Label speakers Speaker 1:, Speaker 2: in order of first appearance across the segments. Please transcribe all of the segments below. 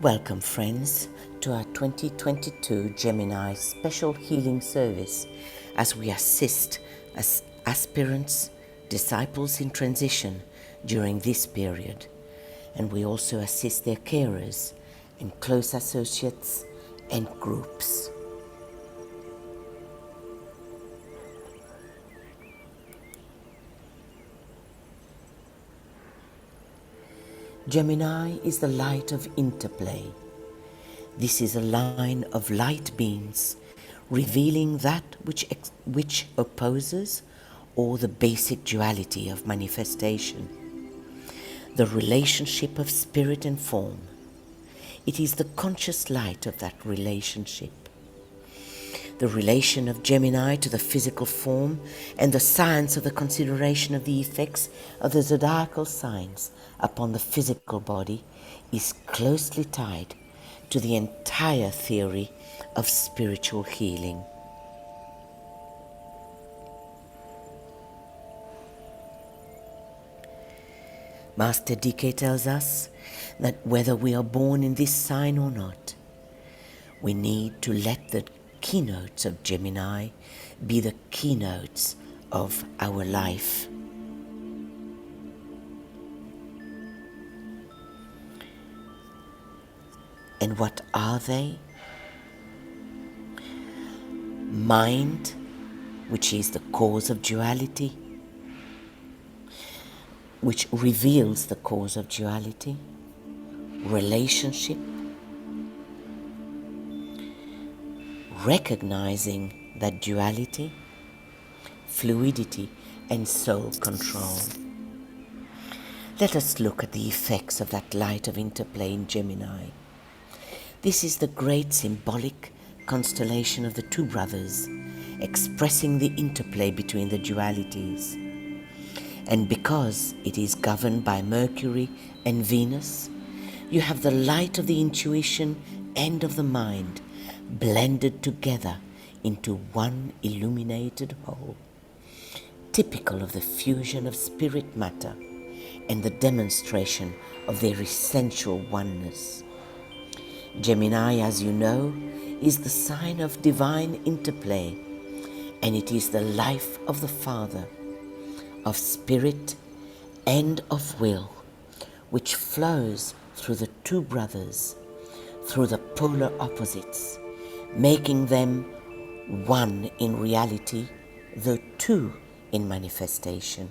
Speaker 1: Welcome, friends, to our 2022 Gemini Special Healing Service as we assist as aspirants, disciples in transition during this period. And we also assist their carers and close associates and groups. Gemini is the light of interplay. This is a line of light beings revealing that which opposes or the basic duality of manifestation, the relationship of spirit and form. It is the conscious light of that relationship. The relation of Gemini to the physical form and the science of the consideration of the effects of the zodiacal signs upon the physical body is closely tied to the entire theory of spiritual healing. Master DK tells us that whether we are born in this sign or not, we need to let the keynotes of Gemini be the keynotes of our life. And what are they? Mind, which is the cause of duality, which reveals the cause of duality. Relationship, recognizing that duality, fluidity, and soul control. Let us look at the effects of that light of interplay in Gemini. This is the great symbolic constellation of the two brothers, expressing the interplay between the dualities. And because it is governed by Mercury and Venus, you have the light of the intuition and of the mind blended together into one illuminated whole, typical of the fusion of spirit matter and the demonstration of their essential oneness. Gemini, as you know, is the sign of divine interplay, and it is the life of the Father, of spirit and of will, which flows through the two brothers, through the polar opposites, making them one in reality, though two in manifestation.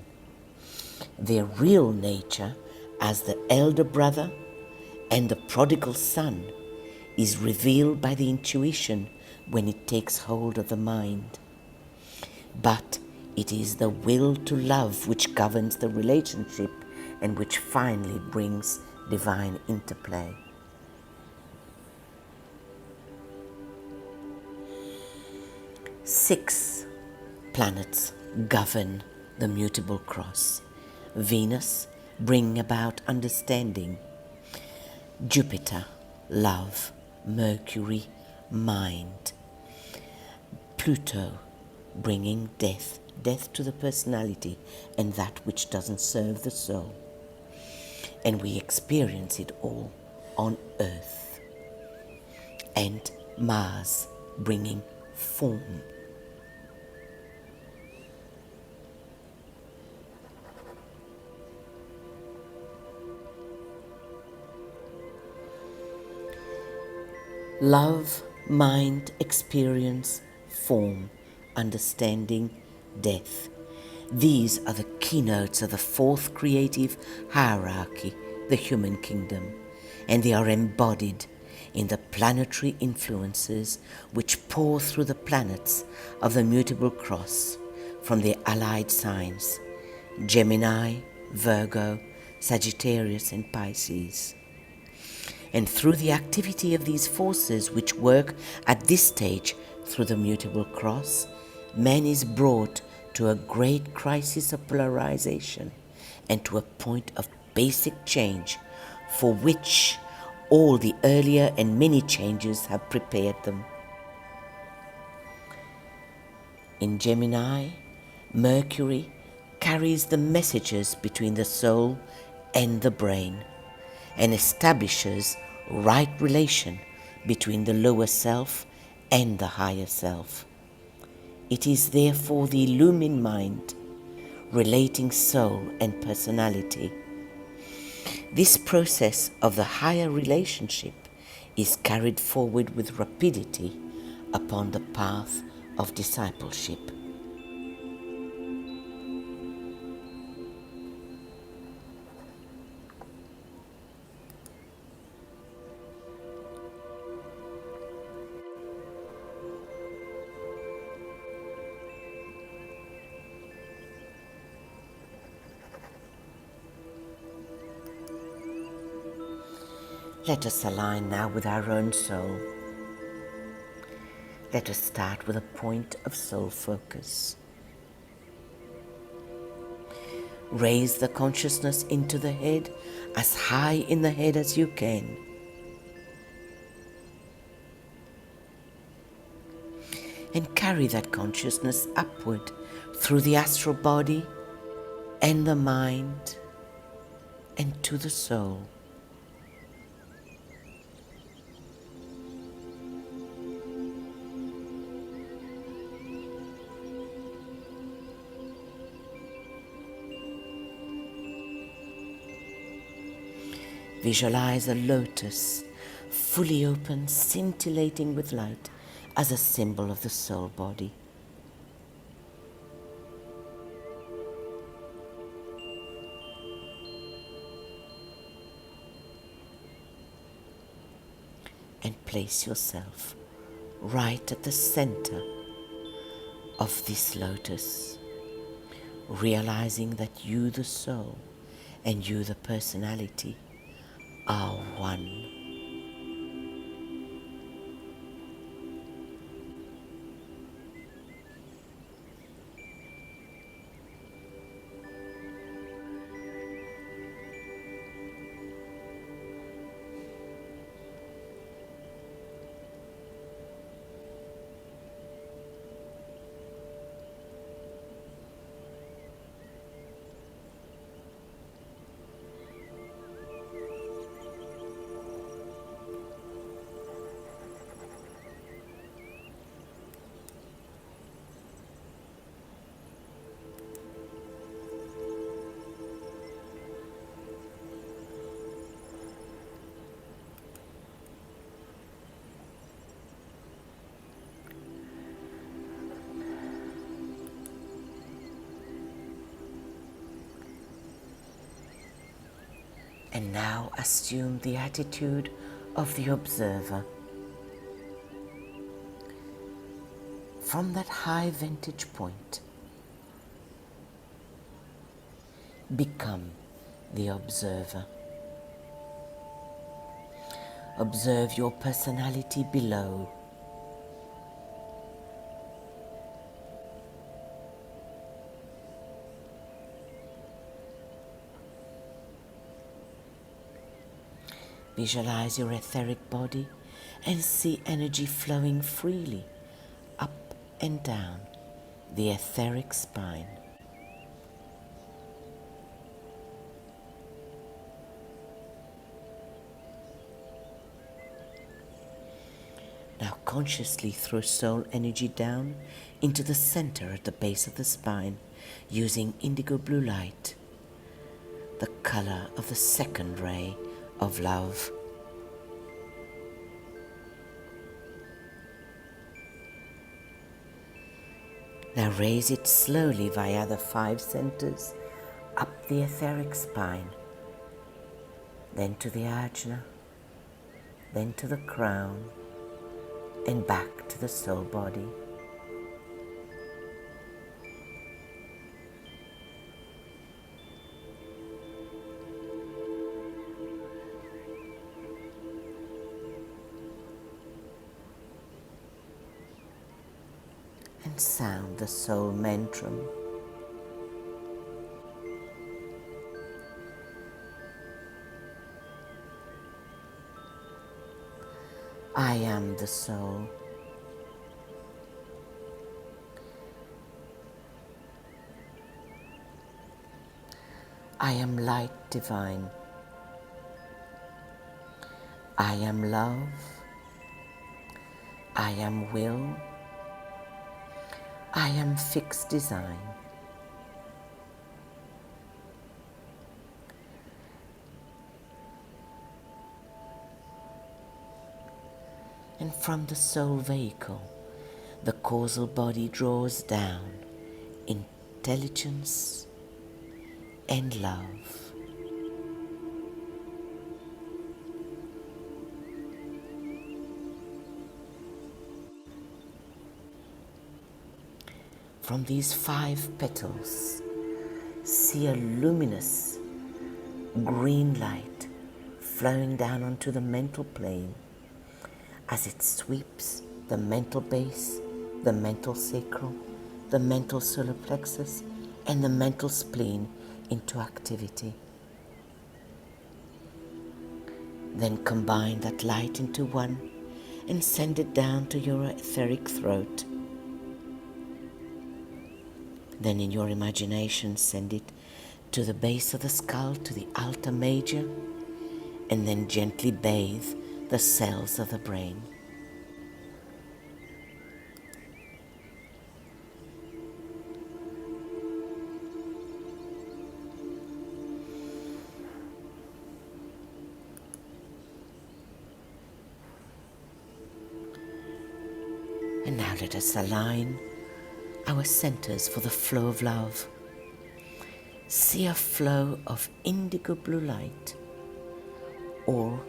Speaker 1: Their real nature as the elder brother and the prodigal son is revealed by the intuition when it takes hold of the mind. But it is the will to love which governs the relationship and which finally brings divine interplay. Six planets govern the mutable cross. Venus, bringing about understanding. Jupiter, love. Mercury, mind. Pluto, bringing death to the personality and that which doesn't serve the soul. And we experience it all on Earth. And Mars, bringing form. Love, mind, experience, form, understanding, death. These are the keynotes of the fourth creative hierarchy, the human kingdom, and they are embodied in the planetary influences which pour through the planets of the mutable cross from their allied signs, Gemini, Virgo, Sagittarius, and Pisces. And through the activity of these forces which work at this stage through the mutable cross, man is brought to a great crisis of polarization and to a point of basic change for which all the earlier and many changes have prepared them. In Gemini, Mercury carries the messages between the soul and the brain and establishes right relation between the lower self and the higher self. It is therefore the illumined mind, relating soul and personality. This process of the higher relationship is carried forward with rapidity upon the path of discipleship. Let us align now with our own soul. Let us start with a point of soul focus. Raise the consciousness into the head, as high in the head as you can. And carry that consciousness upward through the astral body and the mind and to the soul. Visualize a lotus, fully open, scintillating with light, as a symbol of the soul body. And place yourself right at the center of this lotus, realizing that you, the soul, and you, the personality, are one. And now assume the attitude of the observer. From that high vantage point, become the observer. Observe your personality below. Visualize your etheric body and see energy flowing freely up and down the etheric spine. Now consciously throw soul energy down into the center at the base of the spine using indigo blue light, the color of the second ray of love. Now raise it slowly via the 5 centers up the etheric spine, then to the ajna, then to the crown, and back to the soul body. And sound the soul mantram. I am the soul. I am light divine. I am love. I am will. I am fixed design. And from the soul vehicle, the causal body draws down intelligence and love. From these 5 petals, see a luminous green light flowing down onto the mental plane as it sweeps the mental base, the mental sacral, the mental solar plexus, and the mental spleen into activity. Then combine that light into one and send it down to your etheric throat. Then in your imagination send it to the base of the skull, to the alta major, and then gently bathe the cells of the brain. And now let us align our centers for the flow of love. See a flow of indigo blue light or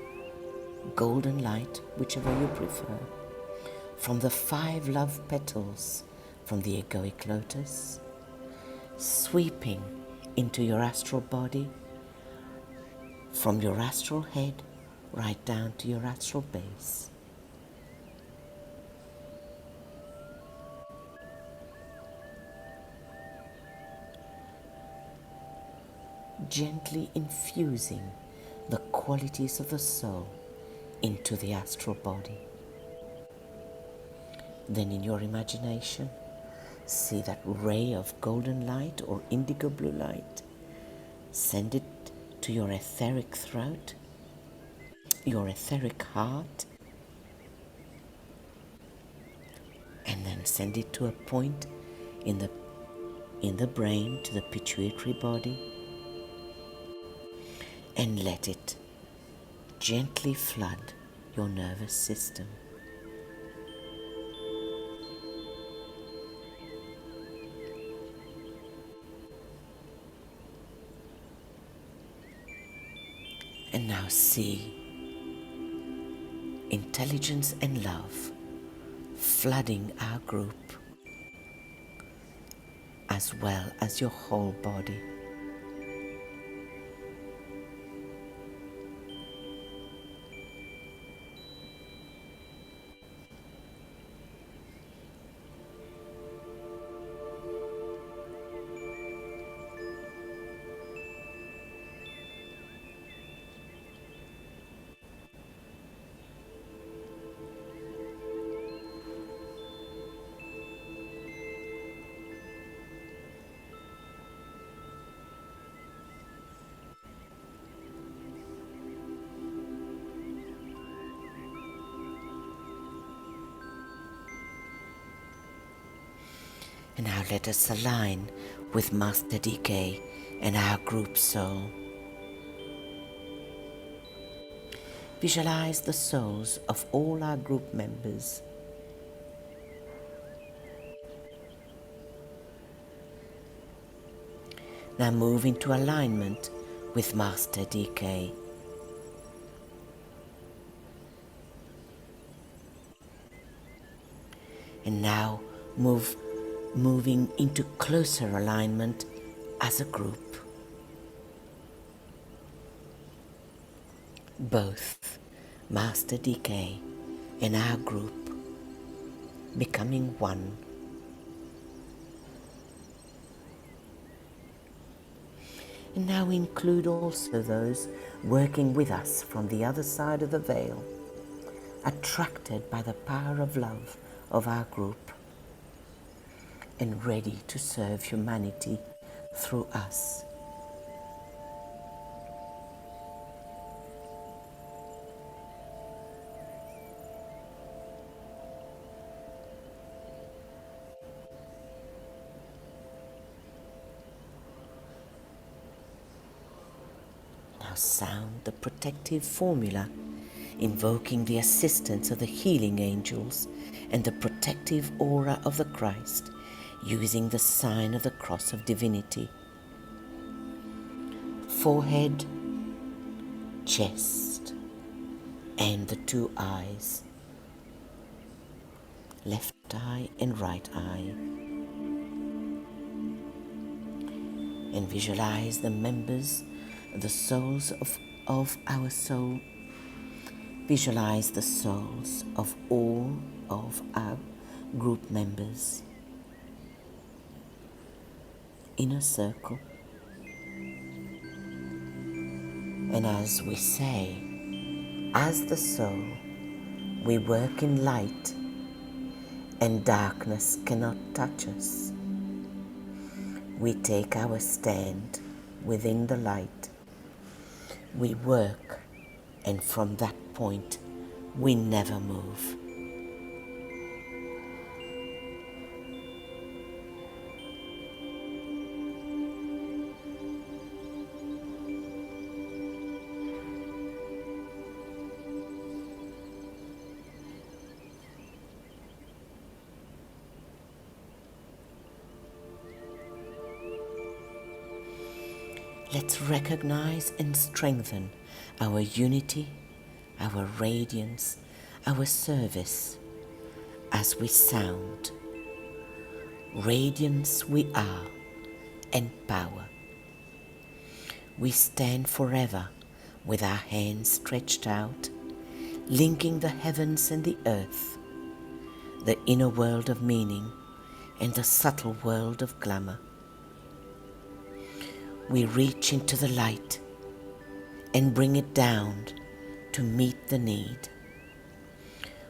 Speaker 1: golden light, whichever you prefer, from the 5 love petals from the egoic lotus, sweeping into your astral body, from your astral head right down to your astral base. Gently infusing the qualities of the soul into the astral body. Then in your imagination, see that ray of golden light or indigo blue light. Send it to your etheric throat, your etheric heart, and then send it to a point in the brain, to the pituitary body, and let it gently flood your nervous system. And now see intelligence and love flooding our group as well as your whole body. And now let us align with Master DK and our group soul. Visualize the souls of all our group members. Now move into alignment with Master DK. And now moving into closer alignment as a group. Both Master DK and our group becoming one. And now include also those working with us from the other side of the veil, attracted by the power of love of our group, and ready to serve humanity through us. Now sound the protective formula, invoking the assistance of the healing angels and the protective aura of the Christ, using the sign of the cross of divinity. Forehead, chest, and the two eyes, left eye and right eye. And visualize the members, the souls of our soul. Visualize the souls of all of our group members in a circle. And as we say, as the soul, we work in light and darkness cannot touch us. We take our stand within the light. We work, and from that point, we never move. Let's recognize and strengthen our unity, our radiance, our service as we sound. Radiance we are, and power. We stand forever with our hands stretched out, linking the heavens and the earth, the inner world of meaning and the subtle world of glamour. We reach into the light and bring it down to meet the need.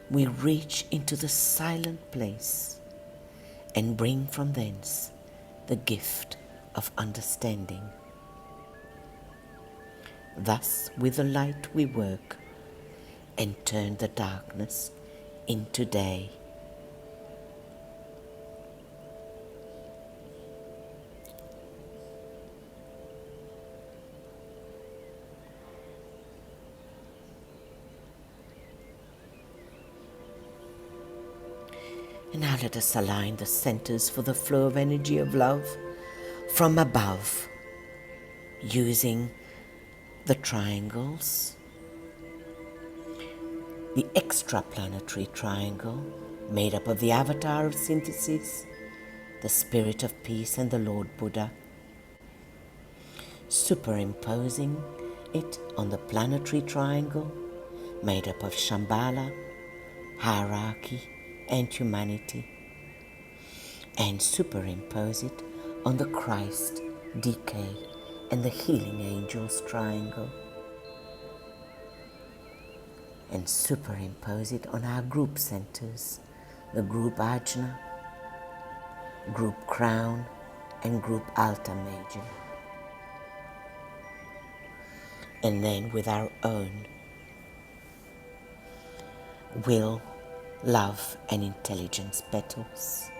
Speaker 1: We reach into the silent place and bring from thence the gift of understanding. Thus with the light we work and turn the darkness into day. And now let us align the centers for the flow of energy of love from above, using the triangles, the extraplanetary triangle made up of the avatar of synthesis, the spirit of peace and the Lord Buddha, superimposing it on the planetary triangle made up of Shambhala, hierarchy, and humanity, and superimpose it on the Christ, decay, and the healing angels triangle, and superimpose it on our group centers, the group Ajna, group Crown, and group Alta Major. And then with our own will, love and intelligence petals,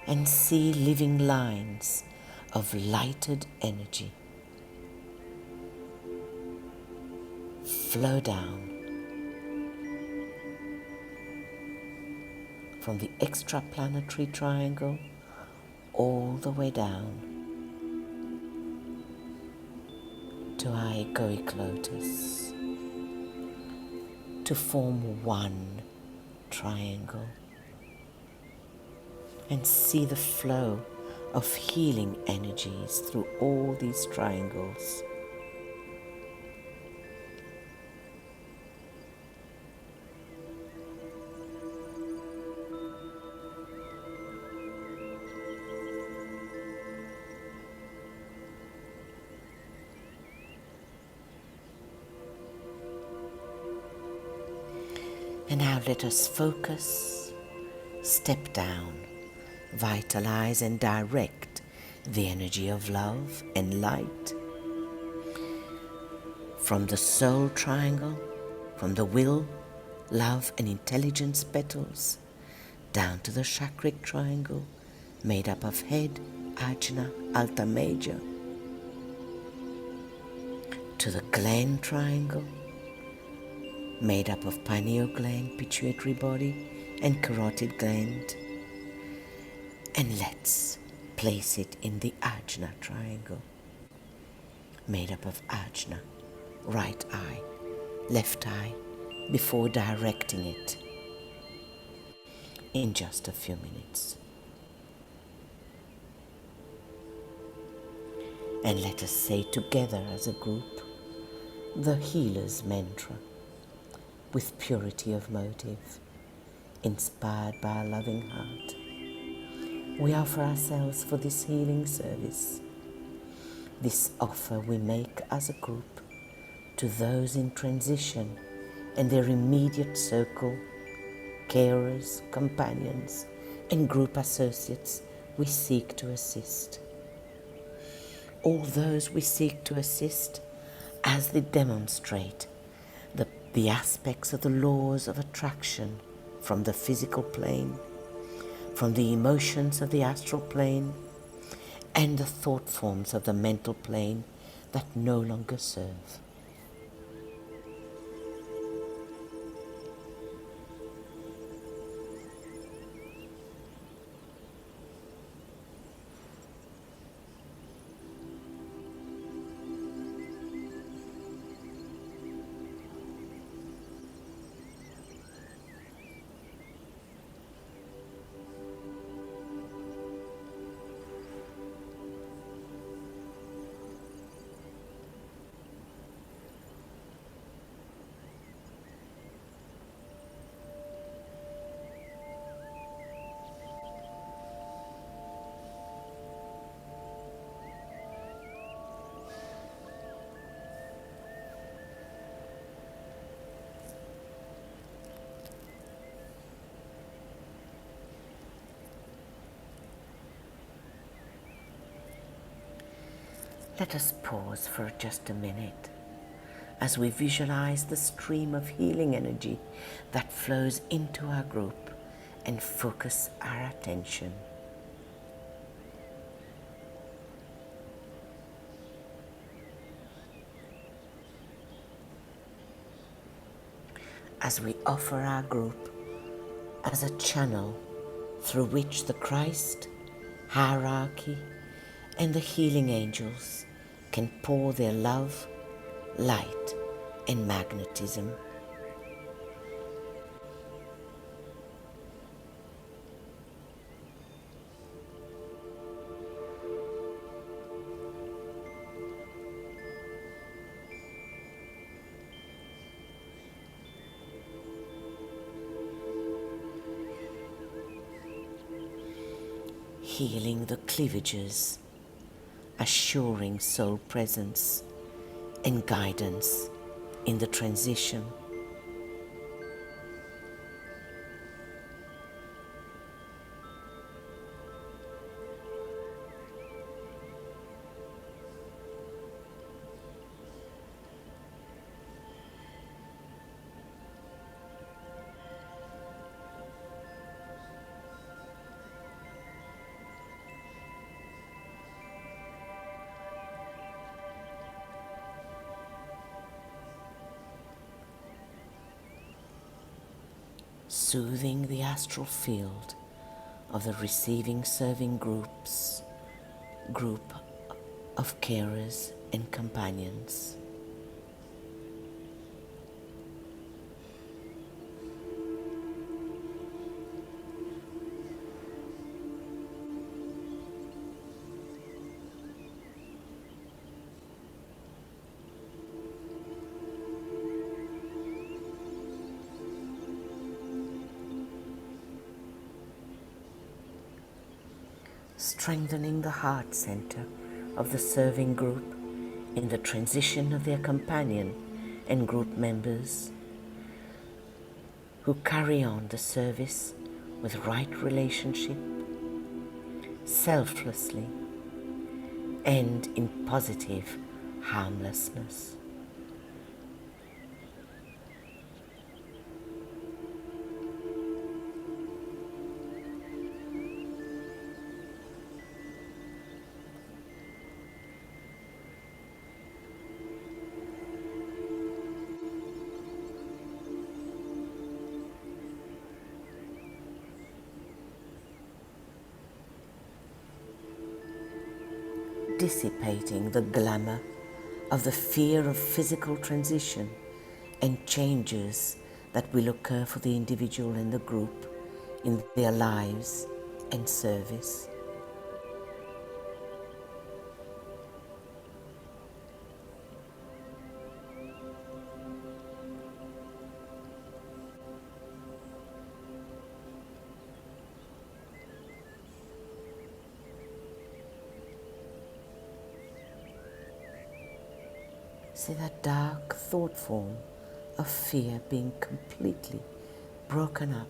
Speaker 1: and see living lines of lighted energy flow down from the extraplanetary triangle all the way down to our egoic lotus, to form one triangle, and see the flow of healing energies through all these triangles. And now let us focus, step down, vitalize and direct the energy of love and light from the soul triangle, from the will, love and intelligence petals, down to the chakric triangle made up of head, ajna, alta major, to the gland triangle, made up of pineal gland, pituitary body, and carotid gland. And let's place it in the ajna triangle, made up of ajna, right eye, left eye, before directing it in just a few minutes. And let us say together as a group the healer's mantra with purity of motive, inspired by a loving heart. We offer ourselves for this healing service. This offer we make as a group to those in transition and their immediate circle, carers, companions, and group associates we seek to assist. All those we seek to assist as they demonstrate the aspects of the laws of attraction from the physical plane, from the emotions of the astral plane, and the thought forms of the mental plane that no longer serve. Let us pause for just a minute as we visualize the stream of healing energy that flows into our group and focus our attention. As we offer our group as a channel through which the Christ, hierarchy, and the healing angels can pour their love, light, and magnetism. Healing the cleavages, assuring soul presence and guidance in the transition. Soothing the astral field of the receiving serving group of carers and companions. Strengthening the heart center of the serving group in the transition of their companion and group members who carry on the service with right relationship, selflessly, and in positive harmlessness. dissipating the glamour of the fear of physical transition and changes that will occur for the individual and the group in their lives and service. See that dark thought form of fear being completely broken up.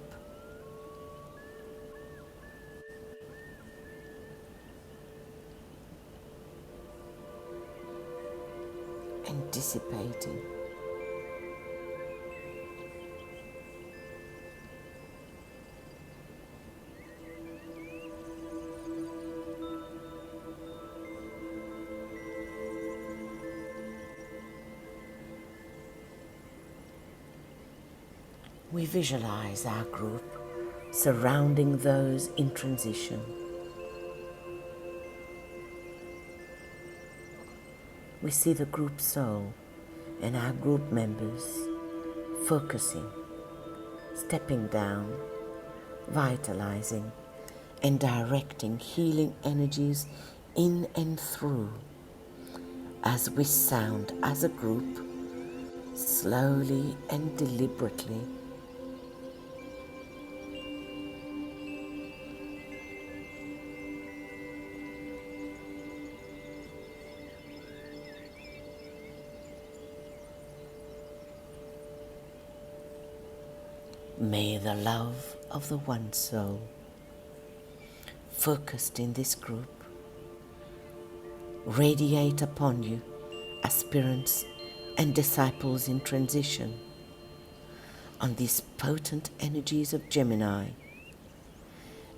Speaker 1: And dissipating. We visualize our group surrounding those in transition. We see the group soul and our group members focusing, stepping down, vitalizing, and directing healing energies in and through as we sound as a group, slowly and deliberately. May the love of the One Soul, focused in this group, radiate upon you, aspirants and disciples in transition, on these potent energies of Gemini,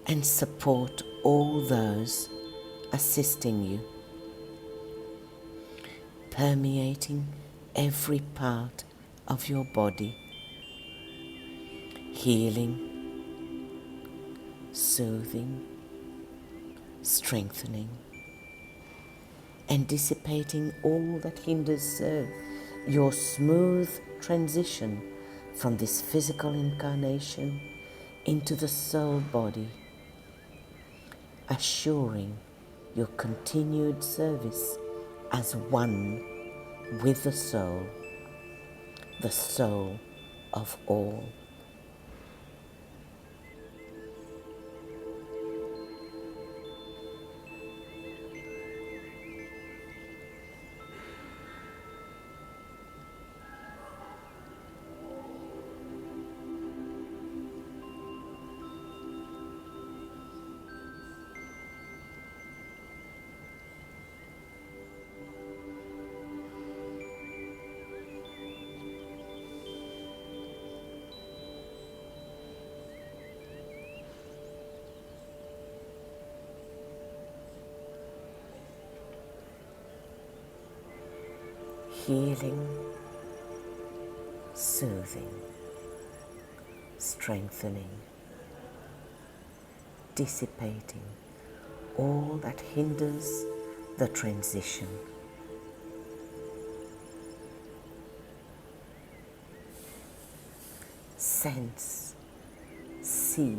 Speaker 1: and support all those assisting you, permeating every part of your body, healing, soothing, strengthening, and dissipating all that hinders your smooth transition from this physical incarnation into the soul body, assuring your continued service as one with the soul of all. Healing, soothing, strengthening, dissipating all that hinders the transition. Sense, see,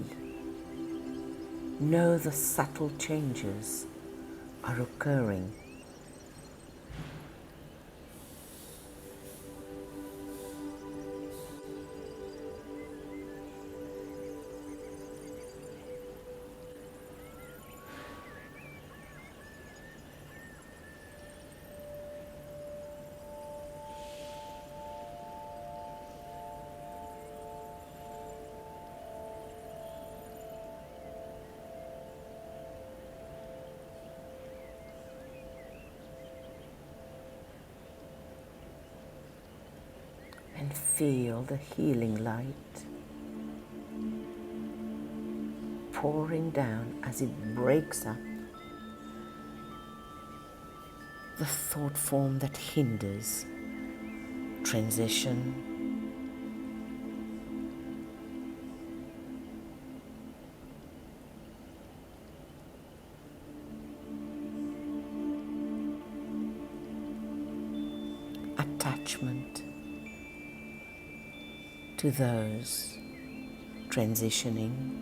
Speaker 1: know the subtle changes are occurring. And feel the healing light pouring down as it breaks up the thought form that hinders transition, attachment to those transitioning.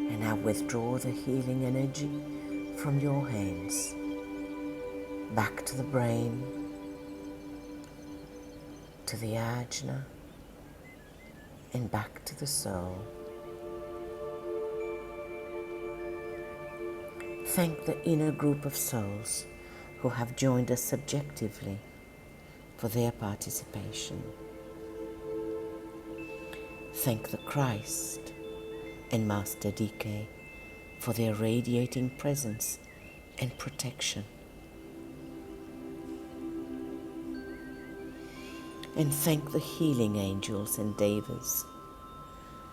Speaker 1: And now withdraw the healing energy from your hands back to the brain, to the ajna, and back to the soul. Thank the inner group of souls who have joined us subjectively for their participation. Thank the Christ and Master DK for their radiating presence and protection. And thank the healing angels and devas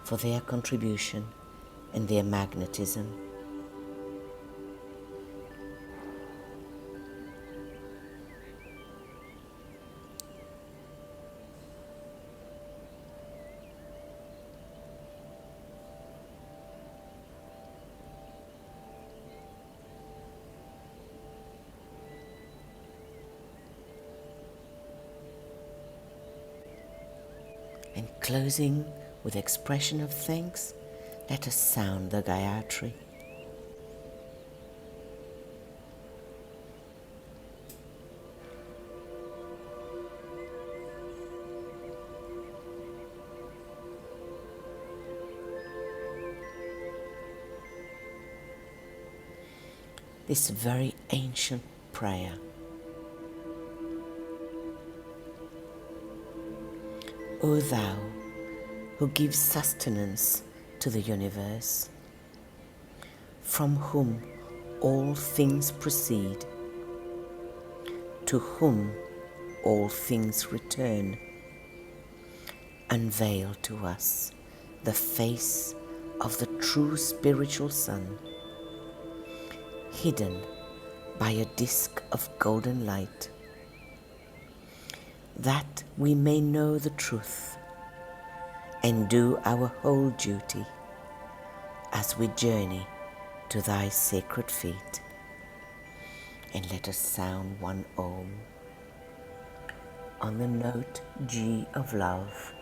Speaker 1: for their contribution and their magnetism. And closing with expression of thanks, let us sound the Gayatri. This very ancient prayer. O Thou, who gives sustenance to the universe, from whom all things proceed, to whom all things return, unveil to us the face of the true spiritual sun, hidden by a disk of golden light, that we may know the truth and do our whole duty as we journey to thy sacred feet. And let us sound one Om on the note G of love.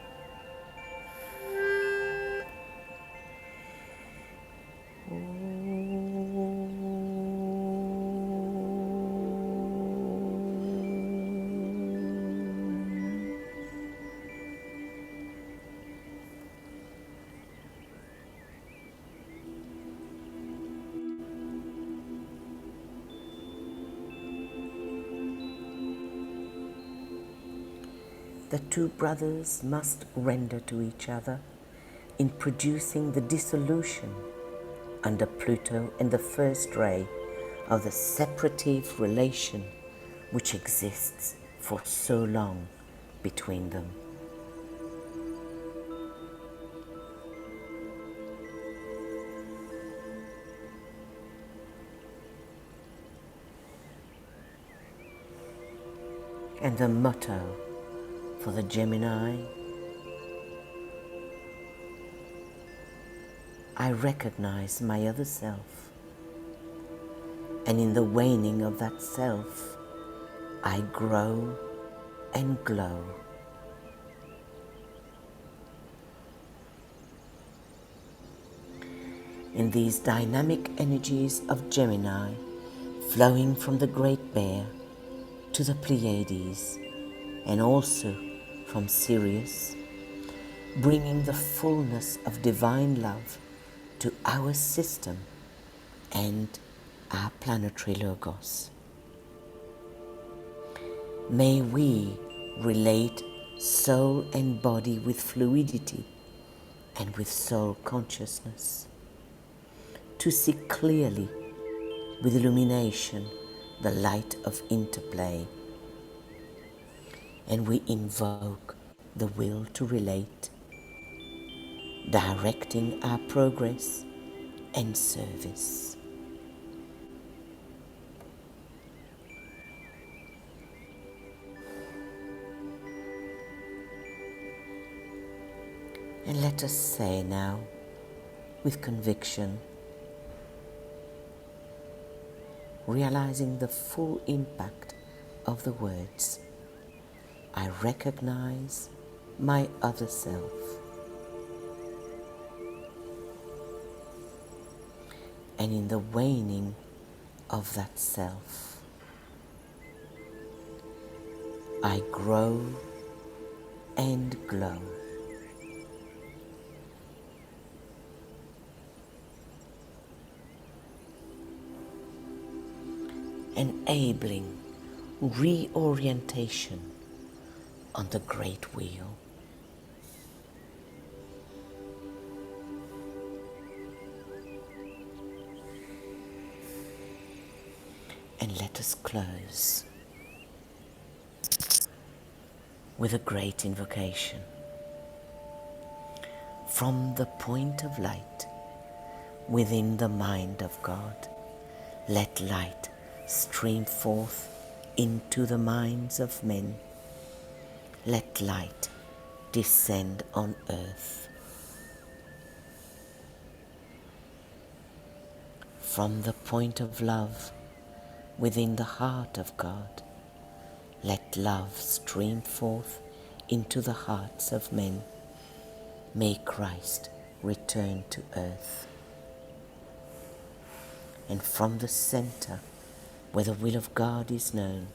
Speaker 1: The two brothers must render to each other in producing the dissolution under Pluto and the first ray of the separative relation which exists for so long between them. And the motto for the Gemini: I recognize my other self, and in the waning of that self, I grow and glow. In these dynamic energies of Gemini, flowing from the Great Bear to the Pleiades, and also from Sirius, bringing the fullness of divine love to our system and our planetary logos. May we relate soul and body with fluidity and with soul consciousness, to see clearly with illumination the light of interplay, and we invoke the will to relate, directing our progress and service. And let us say now, with conviction, realizing the full impact of the words, I recognize my other self. And in the waning of that self, I grow and glow. Enabling reorientation on the great wheel. And let us close with a great invocation. From the point of light within the mind of God, let light stream forth into the minds of men. Let light descend on earth. From the point of love within the heart of God, let love stream forth into the hearts of men. May Christ return to earth. And from the center where the will of God is known,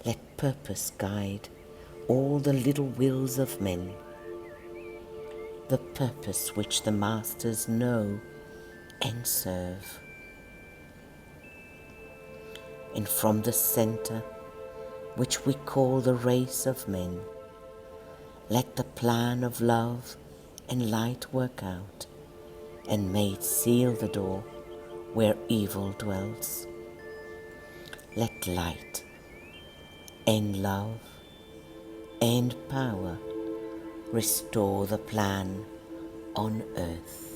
Speaker 1: let purpose guide all the little wills of men, the purpose which the masters know and serve. And from the center which we call the race of men, let the plan of love and light work out, and may it seal the door where evil dwells. Let light and love and power restore the plan on earth.